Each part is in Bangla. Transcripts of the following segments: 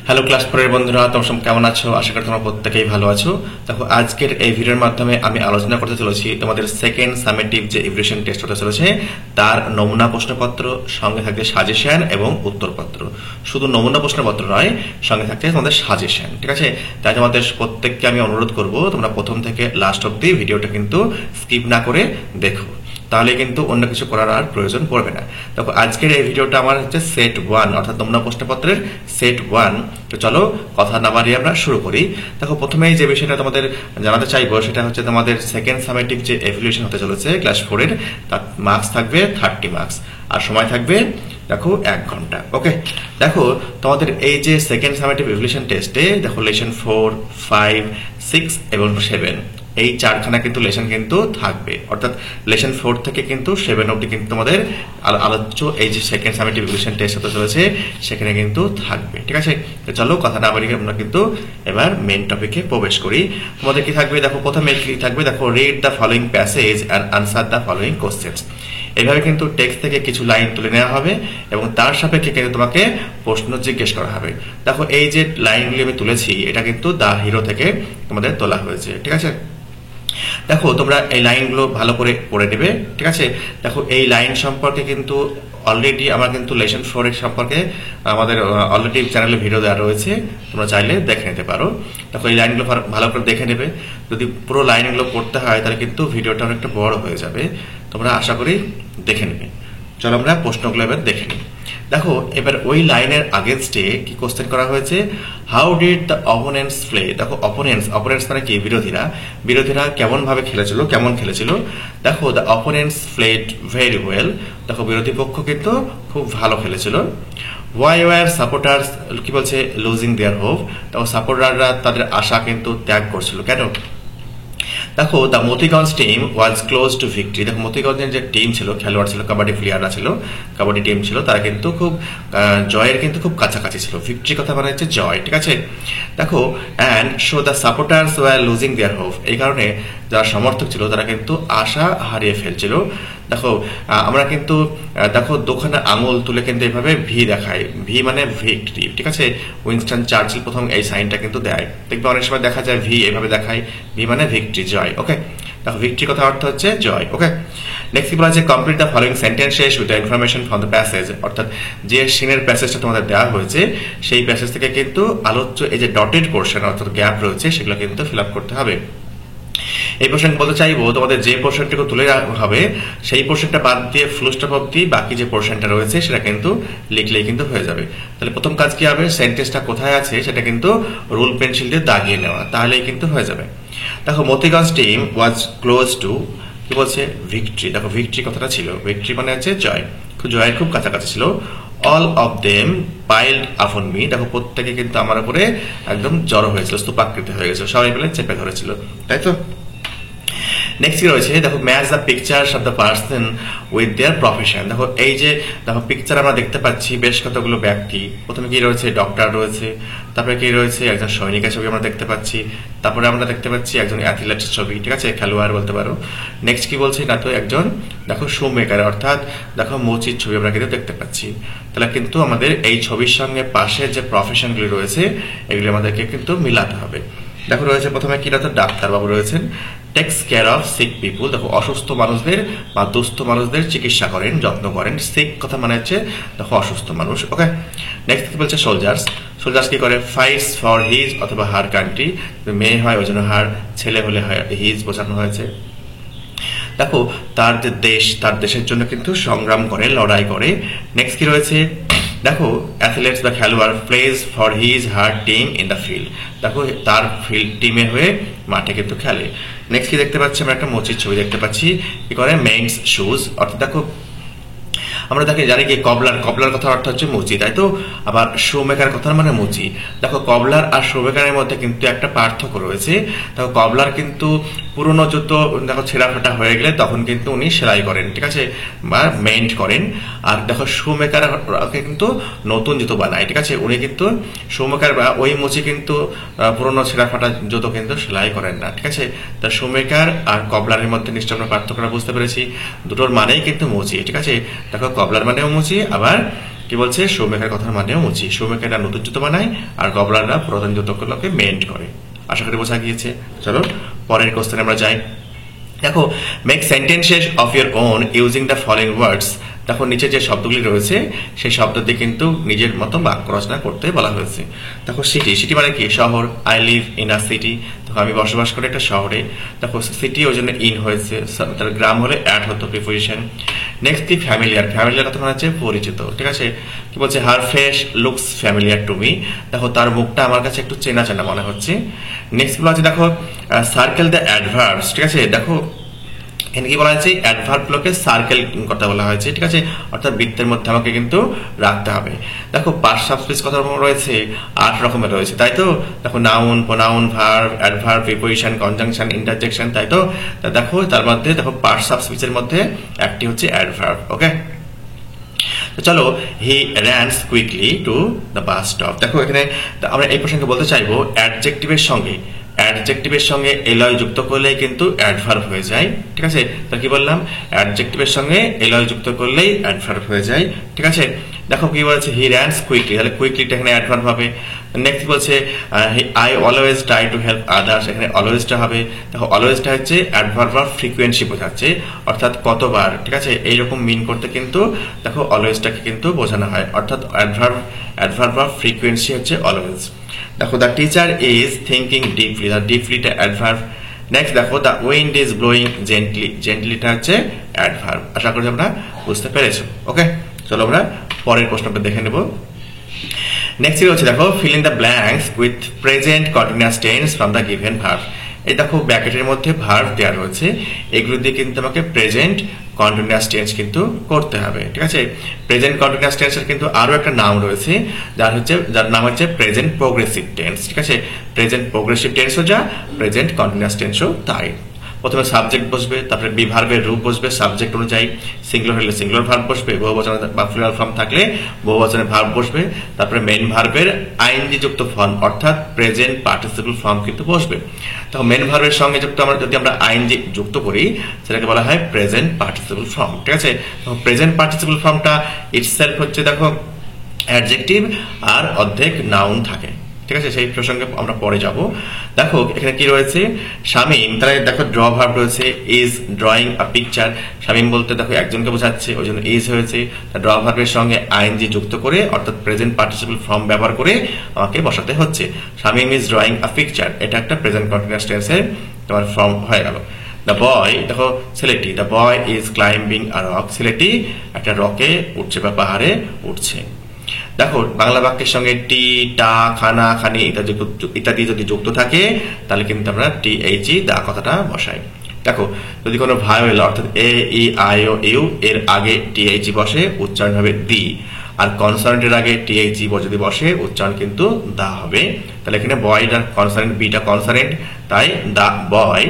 হ্যালো ক্লাস 4 এর বন্ধুরা, তোমরা সব কেমন আছো? আশা করি তোমরা প্রত্যেকেই ভালো আছো। দেখো, আজকের এই ভিডিওর মাধ্যমে আমি আলোচনা করতে চলেছি তোমাদের সেকেন্ড সামেটিভ যে ইভ্যালুয়েশন টেস্ট হতে চলেছে তার নমুনা প্রশ্নপত্র, সঙ্গে থাকবে সাজেশন এবং উত্তরপত্র। শুধু নমুনা প্রশ্নপত্র নয়, সঙ্গে থাকবে তোমাদের সাজেশন। ঠিক আছে? তাই তোমাদের প্রত্যেককে আমি অনুরোধ করব, তোমরা প্রথম থেকে লাস্ট অবধি ভিডিওটা কিন্তু স্কিপ না করে দেখো, তাহলে কিন্তু অন্য কিছু করার আর প্রয়োজন পড়বে না। দেখো, আজকের এই ভিডিওটা আমার হচ্ছে সেট 1 অর্থাৎ নমুনা প্রশ্নপত্রের সেট 1। তো চলো কথা না বাড়িয়ে আমরা শুরু করি। দেখো, প্রথমেই যে বিষয়টা তোমাদের জানাতে চাইবো সেটা হচ্ছে তোমাদের সেকেন্ড সামেটিভ যে ইভ্যালুয়েশন হতে চলেছে ক্লাস 4 এর, তার মার্কস থাকবে 30 মার্কস আর সময় থাকবে দেখো 1 ঘন্টা। ওকে, দেখো তোমাদের এই যে সেকেন্ড সামেটিভ ইভ্যালুয়েশন টেস্টে দেখো লেসন 4, 5, 6 এবং 7 এই চারখানা কিন্তু লেসন কিন্তু থাকবে, অর্থাৎ লেসন 4 থেকে কিন্তু 7 অবধি কিন্তু তোমাদের আলোচ্য এই যে সেকেন্ড সামেটিভ ইভ্যালুয়েশন টেস্ট হতে চলেছে সেখানে কিন্তু থাকবে। ঠিক আছে? চলো কথা না বাড়িয়ে আমরা কিন্তু এবার মেইন টপিকে প্রবেশ করি। তোমাদের কি থাকবে? দেখো, প্রথমে কি থাকবে? দেখো, read the following passage and answer the following questions. এইভাবে কিন্তু টেক্সট থেকে কিছু লাইন তুলে নেওয়া হবে এবং তার সাপেক্ষে কিন্তু তোমাকে প্রশ্ন জিজ্ঞেস করা হবে। দেখো, এই যে লাইনগুলি আমি তুলেছি এটা কিন্তু দ্য হিরো থেকে তোমাদের তোলা হয়েছে। ঠিক আছে? দেখো, তোমরা এই লাইনগুলো ভালো করে পড়ে নেবে। ঠিক আছে? দেখো, এই লাইন সম্পর্কে কিন্তু অলরেডি আমার কিন্তু লেসন 4 এর সম্পর্কে আমাদের অলরেডি চ্যানেলে ভিডিও দেওয়া রয়েছে, তোমরা চাইলে দেখে নিতে পারো। দেখো, এই লাইনগুলো ভালো করে দেখে নেবে। যদি পুরো লাইনগুলো পড়তে হয় তাহলে কিন্তু ভিডিওটা অনেকটা বড় হয়ে যাবে, তোমরা আশা করি দেখে নেবে। চলো আমরা প্রশ্নগুলো এবার দেখে নিই। দেখো, এবার ওই লাইনের আগেনস্টে কি কোশ্চেন করা হয়েছে? How did the opponents play. দেখো, অপোনেন্টস মানে কি? বিরোধীরা কেমন খেলেছিল। দেখো, the opponents played very well. দেখো, বিরোধী পক্ষ কিন্তু খুব ভালো খেলেছিল। হোয়াই ওয়ার সাপোর্টার্স কি বলছে? Losing their hope. দেখো, সাপোর্টাররা তাদের আশা কিন্তু ত্যাগ করছিল। কেন? দেখো, the Motiganj team was close two victory. দেখো, মতিগঞ্জের যে টিম ছিল, খেলোয়াড় ছিল, কাবাডি প্লেয়াররা ছিল, কাবাডি টিম ছিল, তারা কিন্তু খুব জয়ের কিন্তু খুব কাছাকাছি ছিল। ভিক্টরি কথা মানে হচ্ছে জয়। ঠিক আছে? দেখো, and so the supporters were losing their hope. এই কারণে যারা সমর্থক ছিল তারা কিন্তু আশা হারিয়ে ফেলছিল। দেখো, আমরা কিন্তু দেখো দোকানে আঙুল তুলে কিন্তু এইভাবে ভি দেখায়, ভি মানে ভিক্টরি। ঠিক আছে? উইনস্টন চার্চিল প্রথম এই সাইনটা কিন্তু দেয়। দেখবে অনেক সময় দেখা যায় ভি এভাবে দেখায়, ভি মানে ভিক্টরি, জয়। ওকে, দেখো ভিক্টরি কথা অর্থ হচ্ছে জয়। ওকে, নেক্সট কি বলা আছে? Complete the following sentences with the information from the passage. অর্থাৎ যে সিনের প্যাসেজটা তোমাদের দেওয়া হয়েছে সেই প্যাসেজ থেকে কিন্তু আলোচ্য এই যে ডটেড পোর্শন অর্থাৎ গ্যাপ রয়েছে সেগুলো কিন্তু ফিল আপ করতে হবে। এই পোর্শন বলতে চাইবো তোমাদের যে পোর্শনটুকু তুলে হবে সেই পোর্শনটা বাদ দিয়ে ফুল স্টপ অবধি বাকি যে পোর্শনটা রয়েছে সেটা কিন্তু লিখলেই কিন্তু হয়ে যাবে। তাহলে প্রথম কাজ কি হবে? সেন্টেন্সটা কোথায় আছে সেটা কিন্তু রুল পেন্সিল দিয়ে দাগিয়ে নেওয়া, তাহলেই কিন্তু হয়ে যাবে। দেখো, মতিগঞ্জ টিম ওয়াজ ক্লোজ টু কি বলছে? ভিক্টরি। দেখো, ভিক্টরি কথাটা ছিল, ভিক্টরি মানে হচ্ছে জয়, জয়ের খুব কাছাকাছি ছিল। অল অফ দেম পাইলড আপন মি। দেখো, প্রত্যেকে কিন্তু আমার উপরে একদম জড়ো হয়েছিল, স্তূপাকৃতি হয়ে গেছিল, সবাই মিলে চেপে ধরেছিল, তাই তো? নেক্সট কি রয়েছে? দেখো, match the pictures of the person with their profession. দেখো, এই যে দেখো পিকচার আমরা দেখতে পাচ্ছি বেশ কতগুলো ব্যক্তি। প্রথমে কি রয়েছে? ডক্টর রয়েছে, তারপরে কি রয়েছে? একজন সৈনিকের ছবি আমরা দেখতে পাচ্ছি, তারপরে আমরা দেখতে পাচ্ছি একজন অ্যাথলেটের ছবি। ঠিক আছে? খেলোয়াড় বলতে পারো। নেক্সট কি বলছে? না তো একজন দেখো শু মেকার অর্থাৎ দেখো মোচির ছবি আমরা কিন্তু দেখতে পাচ্ছি। তাহলে কিন্তু আমাদের এই ছবির সঙ্গে পাশের যে প্রফেশনগুলি রয়েছে এগুলি আমাদেরকে কিন্তু মিলাতে হবে। দেখো, রয়েছে প্রথমে কি রয়েছে? ডাক্তারবাবু রয়েছেন, টেক্স কেয়ার অফ সিক পিপুল। দেখো, অসুস্থ মানুষদের বা দুস্থ মানুষদের চিকিৎসা করেন, যত্ন করেন। সিক কথা মানে হচ্ছে দেখো অসুস্থ মানুষ। ওকে, নেক্সট কি বলছে? সোলজার্স কি করে? ফাইটস ফর হিজ অথবা হার কান্ট্রি। মেয়ে হয় ওই জন্য হার, ছেলে হলে হয় হিজ বোঝানো হয়েছে। দেখো, তার যে দেশ, তার দেশের জন্য কিন্তু সংগ্রাম করে, লড়াই করে। নেক্সট কি রয়েছে? দেখো, অ্যাথলেটস বা খেলোয়াড় plays for his her team in the field. দেখো, তার ফিল্ড টিমের হয়ে মাঠে কিন্তু খেলে। নেক্সট কি দেখতে পাচ্ছি? আমরা একটা মোচির ছবি দেখতে পাচ্ছি। কি করে? মেন্স শুজ অর্থাৎ দেখো আমরা জানি কি কবলার কথার অর্থ হচ্ছে মুচি, তাই তো? আবার শু মেকার কথার মানে মুচি। দেখো, কবলার আর শু মেকারের মধ্যে কিন্তু একটা পার্থক্য রয়েছে। দেখো, কবলার কিন্তু পুরনো জুতো দেখো ছেঁড়া ফাটা হয়ে গেলে তখন কিন্তু উনি সেলাই করেন, ঠিক আছে, বা মেন্ট করেন। আর দেখো শু মেকার কিন্তু নতুন জুতো বানায়, ঠিক আছে। উনি কিন্তু শু মেকার বা ওই মুচি কিন্তু পুরনো ছেঁড়া ফাটা জুতো কিন্তু সেলাই করেন না, ঠিক আছে। তা শু মেকার আর কবলারের মধ্যে নিশ্চয় আমরা পার্থক্যটা বুঝতে পেরেছি। দুটোর মানেই কিন্তু মুচি, ঠিক আছে। দেখো, কবলার মানেও মুচি, আবার কি বলছে, শোমেকার কথার মানেও মুচি। শোমেকাররা নতুন জুতো বানায় আর গবলাররা পুরাতন জুতোগুলোকে মেন্ট করে। আশা করি বোঝা গিয়েছে। চলো পরের কোশ্চেনে আমরা যাই। দেখো, make sentences of your own using the following ওয়ার্ডস। দেখো নিচে যে শব্দগুলি রয়েছে সেই শব্দ দিয়ে কিন্তু নিজের মতো বাক্য রচনা করতে বলা হয়েছে। দেখো সিটি, সিটি মানে কি, শহর। I live in a city, দেখো আমি বসবাস করি একটা শহরে। দেখো সিটি ওই জন্য ইন হয়েছে, তার গ্রাম হলে অ্যাড হতো প্রিপোজিশন। নেক্সট কি, ফ্যামিলিয়ার। ফ্যামিলিয়ার কথা মানে হচ্ছে পরিচিত, ঠিক আছে। কি বলছে, হার face looks familiar to me, দেখো তার মুখটা আমার কাছে একটু চেনা চেনা মনে হচ্ছে। নেক্সট গুলো আছে দেখো, সার্কেল দ্য অ্যাডভার্বস, ঠিক আছে। দেখো এখানে কি বলা হয়েছে, অ্যাডভার্বগুলোকে সার্কেল করতে বলা হয়েছে, ঠিক আছে। অর্থাৎ বৃত্তের মধ্যে আমাকে কিন্তু রাখতে হবে। দেখো পার্টস অফ স্পিচ কত রকম রয়েছে, 8 রকমের রয়েছে, তাই তো। দেখো noun, pronoun, verb, adverb, preposition, conjunction, interjection, তাই তো। দেখো তার মধ্যে দেখো পার্টস অফ স্পিচের মধ্যে একটি হচ্ছে অ্যাডভার্ব। ওকে, তো চলো, he runs quickly to the bus stop. দেখো এখানে আমরা এই প্রসঙ্গে বলতে চাইবো অ্যাডজেক্টিভের সঙ্গে এলয় যুক্ত করলেই কিন্তু অ্যাডভার্ব হয়ে যায়, ঠিক আছে। তার কি বললাম, অ্যাডজেক্টিভের সঙ্গে এলয় যুক্ত করলেই অ্যাডভার্ব হয়ে যায়, ঠিক আছে। দেখো কি বলছে, হি র্যানস কুইকলি, তাহলে কুইকলিটা এখানে অ্যাডভার্ব হবে। নেক্সট বলছে I always try to help others, এখানে অলওয়েজটা হবে। দেখো অলওয়েজটা হচ্ছে অ্যাডভার্ব অফ ফ্রিকোয়েন্সি বোঝাচ্ছে, অর্থাৎ কতবার, ঠিক আছে। এইরকম মিন করতে কিন্তু দেখো অলওয়েজটাকে কিন্তু বোঝানো হয়, অর্থাৎ অ্যাডভার্ব অফ ফ্রিকোয়েন্সি হচ্ছে অলওয়েজ। দেখো the teacher is thinking deeply, the ডিপলিটা অ্যাডভার্ব। নেক্সট দেখো the wind is blowing gently, জেন্টলিটা হচ্ছে অ্যাডভার্ব। আশা করি আমরা বুঝতে পেরেছো। ওকে, চলো আমরা পরের প্রশ্নটা দেখে নেব। নেক্সট হচ্ছে দেখো, fill in the blanks with present continuous tense from the given verb. এই দেখো ব্র্যাকেটের মধ্যে ভার্ব দেওয়া রয়েছে, এগুলো দিয়ে কিন্তু আমাকে প্রেজেন্ট কন্টিনিউয়াস টেন্স কিন্তু করতে হবে, ঠিক আছে। প্রেজেন্ট কন্টিনিউয়াস টেন্সের কিন্তু আরো একটা নাম রয়েছে, যার নাম হচ্ছে প্রেজেন্ট প্রোগ্রেসিভ টেন্স, ঠিক আছে। প্রেজেন্ট প্রোগ্রেসিভ টেন্সও যা, প্রেজেন্ট কন্টিনিউয়াস টেন্সও তাই। প্রথমে সাবজেক্ট বসবে, তারপরে বি ভার্বের রূপ বসবে সাবজেক্ট অনুযায়ী, সিঙ্গুলার হলে সিঙ্গুলার ভার্ব বসবে, বহুবচন বা প্লুরাল ফর্ম থাকলে বহুবচনের ভার্ব বসবে, তারপরে মেইন ভার্বের আইএনজি যুক্ত ফর্ম অর্থাৎ প্রেজেন্ট পার্টিসিপল ফর্ম কিন্তু বসবে। তখন মেইন ভার্বের সঙ্গে যুক্ত যদি আমরা আইএনজি যুক্ত করি সেটাকে বলা হয় প্রেজেন্ট পার্টিসিপল ফর্ম, ঠিক আছে। প্রেজেন্ট পার্টিসিপল ফর্মটা ইটসেলফ হচ্ছে দেখো অ্যাডজেক্টিভ আর অর্ধেক নাউন থাকে, ঠিক আছে। সেই প্রসঙ্গে আমরা পরে যাব। দেখো এখানে কি রয়েছে, শামীম, তাহলে দেখো ড্র ভার্ব রয়েছে, is drawing a picture. Shamim বলতে দেখো একজনকে বোঝাচ্ছে, ওই জন্য ইজ হয়েছে। ড্র ভার্বের সঙ্গে আইএনজি যুক্ত করে অর্থাৎ প্রেজেন্ট পার্টিসিপল ফর্ম ব্যবহার করে আমাকে বসাতে হচ্ছে। Shamim is drawing a picture, এটা একটা প্রেজেন্ট কন্টিনিউয়াস টেন্সের তোমার ফর্ম হয়ে গেল। দ্য বয়, দেখো ছেলেটি, the boy is climbing a rock, ছেলেটি একটা রকে উঠছে বা পাহাড়ে উঠছে। দেখো বাংলা বাক্যের সঙ্গে টি, টা, খানা, খানি ইত্যাদি যদি যুক্ত থাকে তাহলে কিন্তু আমরা টিএইচই দা কথাটা বসাই। দেখো যদি কোনো ভায়োয়েল অর্থাৎ এ, ই, আই, ও, ইউ এর আগে টিএইচই বসে উচ্চারণ হবে দি, আর কনসোনেন্টের আগে টিএইচই যদি বসে উচ্চারণ কিন্তু দা হবে। তাহলে এখানে বয়টা কনসোনেন্ট, বিটা কনসোনেন্ট, তাই the boy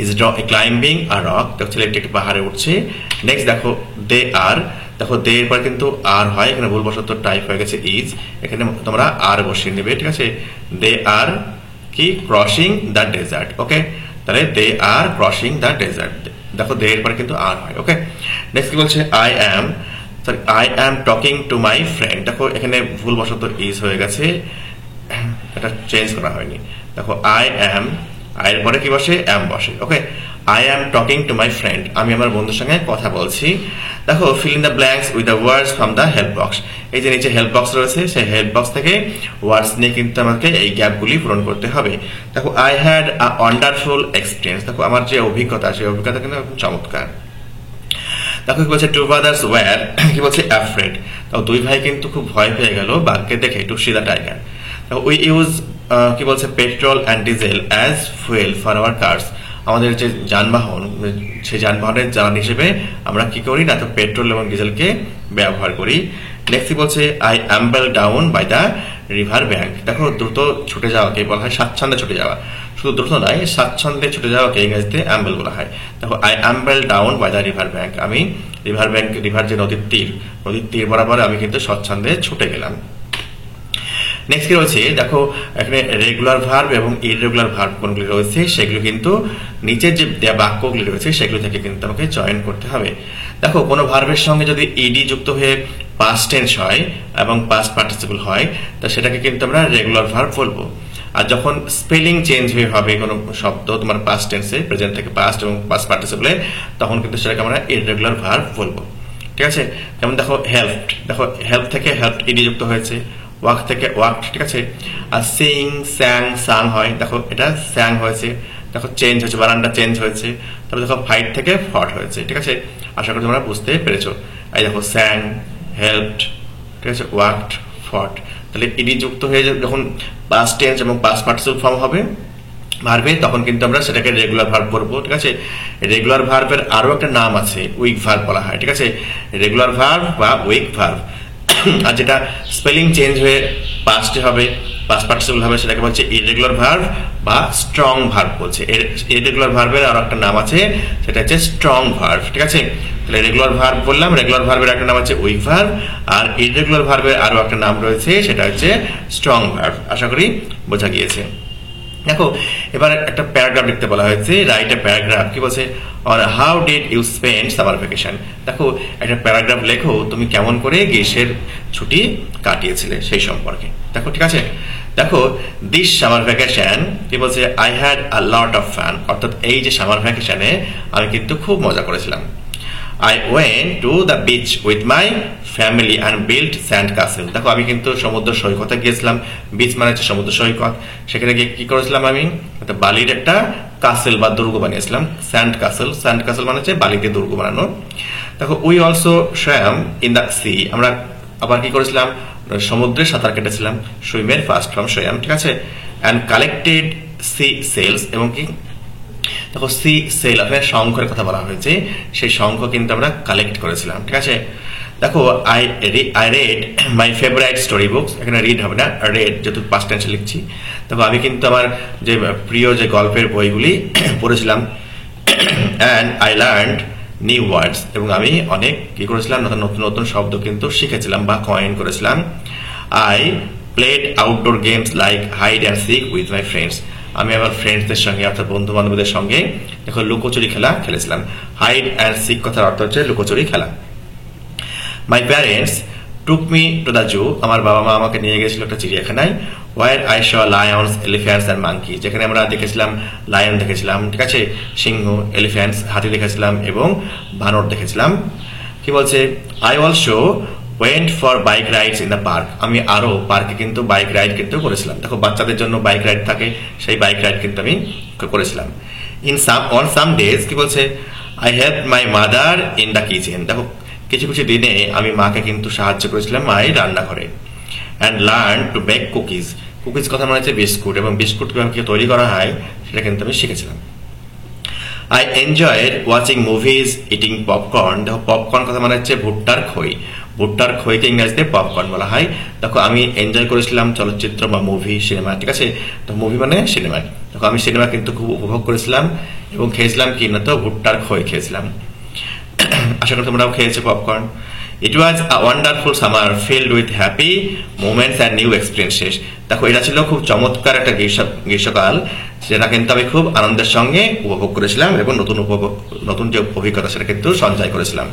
is climbing a rock, ছেলেটি একটি পাহাড়ে উঠছে। নেক্সট দেখো দে আর, দেখো দে এর পর কিন্তু আর হয়, এখানে ভুলবশত টাইপ হয়ে গেছে ইজ, এখানে তোমরা আর বসিয়ে নেবে, ঠিক আছে। দে আর কি ক্রসিং দ্য ডেজার্ট, ওকে। তাহলে দে আর ক্রসিং দ্য ডেজার্ট, দেখো দে এর পর কিন্তু আর হয়, ওকে। নেক্সট কি বলছে, I am talking to my friend, দেখো এখানে ভুলবশত ইজ হয়ে গেছে, এটা চেঞ্জ করা হয়নি। দেখো আই অ্যাম, আই এর পরে কি বসে, অ্যাম বসে, okay. I am talking to my friend, আমি আমার বন্ধুর সঙ্গে কথা বলছি। দেখো fill in the blanks with the words from the help box, এই যে নিচে হেল্প বক্স রয়েছে সেই হেল্প বক্স থেকে ওয়ার্ডস নিয়ে কিন্তু আমাকে এই গ্যাপগুলি পূরণ করতে হবে। দেখো I had a wonderful experience, দেখো আমার যে অভিজ্ঞতা সেই অভিজ্ঞতা কিন্তু চমৎকার। দেখো কি বলছে, টু ব্রাদার্স ওয়্যার কি বলছে অ্যাফ্রেড, তো দুই ভাই কিন্তু খুব ভয় পেয়ে গেল বাঘকে দেখে, to see the tiger. We use কি বলছে petrol and diesel as fuel for our cars, আমাদের যে যানবাহন সেই যানবাহনের জ্বালানি হিসেবে আমরা কি করি না, তো পেট্রোল এবং ডিজেলকে ব্যবহার করি। নেক্সট বলছে I amble down by the river bank, দেখো দ্রুত ছুটে যাওয়াকে বলা হয় স্বাচ্ছন্দ্যে ছুটে যাওয়া, শুধু দ্রুত নয় স্বাচ্ছন্দ্যে ছুটে যাওয়াকে ইংরেজিতে অ্যাম্বেল বলা হয়। দেখো I amble down by the river bank, আমি রিভার যে নদীর তীর বরাবর আমি কিন্তু স্বচ্ছন্দে ছুটে গেলাম। নেক্সট কি রয়েছে, দেখো এখানে রেগুলার ভার্ব এবং ইররেগুলার ভার্ব কোনগুলি রয়েছে সেগুলো কিন্তু নিচের যে বাক্যগুলি রয়েছে সেগুলো থেকে কিন্তু আমাকে চয়ন করতে হবে। দেখো কোনো ভার্বের সঙ্গে যদি ইডি যুক্ত হয়ে পাস্ট টেন্স হয় এবং পাস্ট পার্টিসিপল হয়, তা সেটাকে কিন্তু আমরা রেগুলার ভার্ব বলবো। আর যখন স্পেলিং চেঞ্জ হয়ে হবে কোনো শব্দ তোমার পাস্ট টেন্সে, প্রেজেন্ট থেকে পাস্ট এবং পাস্ট পার্টিসিপলে, তখন কিন্তু সেটাকে আমরা ইররেগুলার ভার্ব বলবো। ঠিক আছে? যেমন দেখো হেল্পড, দেখো হেল্প থেকে হেল্প ইডি যুক্ত হয়েছে, ওয়াক থেকে ওয়াক। ঠিক আছে? আর সিং, স্যাং, সাং হয়, দেখো এটা স্যাং হয়েছে। দেখো চেঞ্জ হয়েছে, বানানটা চেঞ্জ হয়েছে। তারপর দেখো ফাইট থেকে ফট হয়েছে। ঠিক আছে? আশা করি তোমরা বুঝতে পেরেছো। এই দেখো স্যাং, হেল্পড, ঠিক আছে, ওয়াকড, ফট। তাহলে ইডি যুক্ত হয়ে যখন পাস্ট টেন্স এবং পাস্ট পার্টিসিপল ফর্ম হবে ভার্বে, তখন কিন্তু আমরা সেটাকে রেগুলার ভার্ব বলবো। ঠিক আছে? রেগুলার ভার্বের আরো একটা নাম আছে, উইক ভার্ব বলা হয়। ঠিক আছে? রেগুলার ভার্ব বা উইক ভার্ব। আর যেটা স্পেলিং চেঞ্জ হয়ে পাস্টে হবে, পাস্ট পার্টিসিপল হবে, সেটাকে বলছে ইররেগুলার ভার্ব বা স্ট্রং ভার্ব বলছে। ইররেগুলার ভার্বের আরো একটা নাম আছে, সেটা হচ্ছে স্ট্রং ভার্ব। ঠিক আছে? তাহলে রেগুলার ভার্ব বললাম, রেগুলার ভার্বের একটা নাম আছে উইক ভার্ব, আর ইররেগুলার ভার্বের আরো একটা নাম রয়েছে, সেটা হচ্ছে স্ট্রং ভার্ব। আশা করি বোঝা গিয়েছে। দেখো এবার একটা প্যারাগ্রাফ লিখতে বলা হয়েছে, রাইট এ প্যারাগ্রাফ। কি বলছে? On how did you spend summer vacation. দেখো একটা প্যারাগ্রাফ লেখো, তুমি কেমন করে গ্রীষ্মের ছুটি কাটিয়েছিলে সেই সম্পর্কে। দেখো, ঠিক আছে? দেখো দিস সামার ভ্যাকেশন, কি বলছে? I had a lot of fun. অর্থাৎ এই যে সামার ভ্যাকেশনে আমি কিন্তু খুব মজা করেছিলাম। I went to the beach with my family and built sand castle. দেখো আমি কিন্তু সমুদ্র সৈকতে গিয়েছিলাম। বিচ মানে হচ্ছে সমুদ্র সৈকত। সেখানে গিয়ে কি করেছিলাম? আমি একটা বালির একটা কাসেল বা দুর্গ বানিয়েছিলাম, স্যান্ড কাসেল। স্যান্ড কাসেল মানে হচ্ছে বালিতে দুর্গ বানানো। দেখো we also swam in the sea। আমরা আবার কি করেছিলাম? সমুদ্রে সাঁতার কেটেছিলাম। সুইমের ফার্স্ট ফর্ম swam। ঠিক আছে? and collected sea shells, এবং কি দেখো সি সেল, আপনার শঙ্খের কথা বলা হয়েছে, সেই শঙ্খ কিন্তু আমরা কালেক্ট করেছিলাম। ঠিক আছে? দেখো I red my favourite story books. এখানে রিড হবে না, রেড, যেহেতু পাস্ট টেন্সে লিখছি। দেখো আমি কিন্তু আমার যে প্রিয় যে গল্পের বইগুলি পড়েছিলাম। And I learned new words, এবং আমি অনেক কি করেছিলাম? নতুন নতুন শব্দ কিন্তু শিখেছিলাম বা কয়েন করেছিলাম। I played outdoor games like hide and seek with my friends. আমি আমার ফ্রেন্ডসদের সঙ্গে, অর্থাৎ বন্ধু বান্ধবদের সঙ্গে দেখো লুকোচুরি খেলা খেলেছিলাম। হাইড অ্যান্ড সিক কথার অর্থ হচ্ছে লুকোচুরি খেলা। My parents took me to the zoo. আমার বাবা মা আমাকে নিয়ে গেছিল একটা চিড়িয়াখানায়। Where I saw lions, elephants and monkey. যেখানে আমরা দেখেছিলাম লায়ন দেখেছিলাম, ঠিক আছে, সিংহ, এলিফ্যান্টস হাতি দেখেছিলাম, এবং বানর দেখেছিলাম। কি বলছে? I also went for bike rides in the park. আমি আরো পার্কে কিন্তু বাইক রাইড কিন্তু করেছিলাম। দেখো বাচ্চাদের জন্য বাইক রাইড থাকে, সেই বাইক রাইড কিন্তু আমি করেছিলাম। অন সাম ডেজ, কি বলছে? I help my mother in the kitchen. দেখো কিছু কিছু দিনে আমি মাকে কিন্তু সাহায্য করেছিলাম মায়ের রান্নাঘরে। And learn to back cookies. Cookies কথা মানে হচ্ছে বিস্কুট, এবং বিস্কুট কিভাবে তৈরি করা হয় সেটা কিন্তু আমি শিখেছিলাম। I enjoyed watching movies, eating popcorn. দেখো পপকর্ন কথা মানে হচ্ছে ভুট্টার খই। ভুট্টার খইকে ইংরেজিতে পপকর্ন বলা হয়। দেখো আমি এনজয় করেছিলাম চলচ্চিত্র বা মুভি, সিনেমা। ঠিক আছে? তো মুভি মানে সিনেমা। দেখো আমি সিনেমা কিন্তু খুব উপভোগ করেছিলাম, এবং খেয়েছিলাম কি না? তো ভুট্টার খই খেয়েছিলাম। আশা করি তোমরাও খেয়েছো popcorn. It was a wonderful summer filled with happy moments and new experiences. দেখো এটা ছিল খুব চমৎকার একটা গ্রীষ্মকাল, যেটা কিন্তু আমি খুব আনন্দের সঙ্গে উপভোগ করেছিলাম, এবং নতুন যে অভিজ্ঞতা সেটা কিন্তু সঞ্চয় করেছিলাম।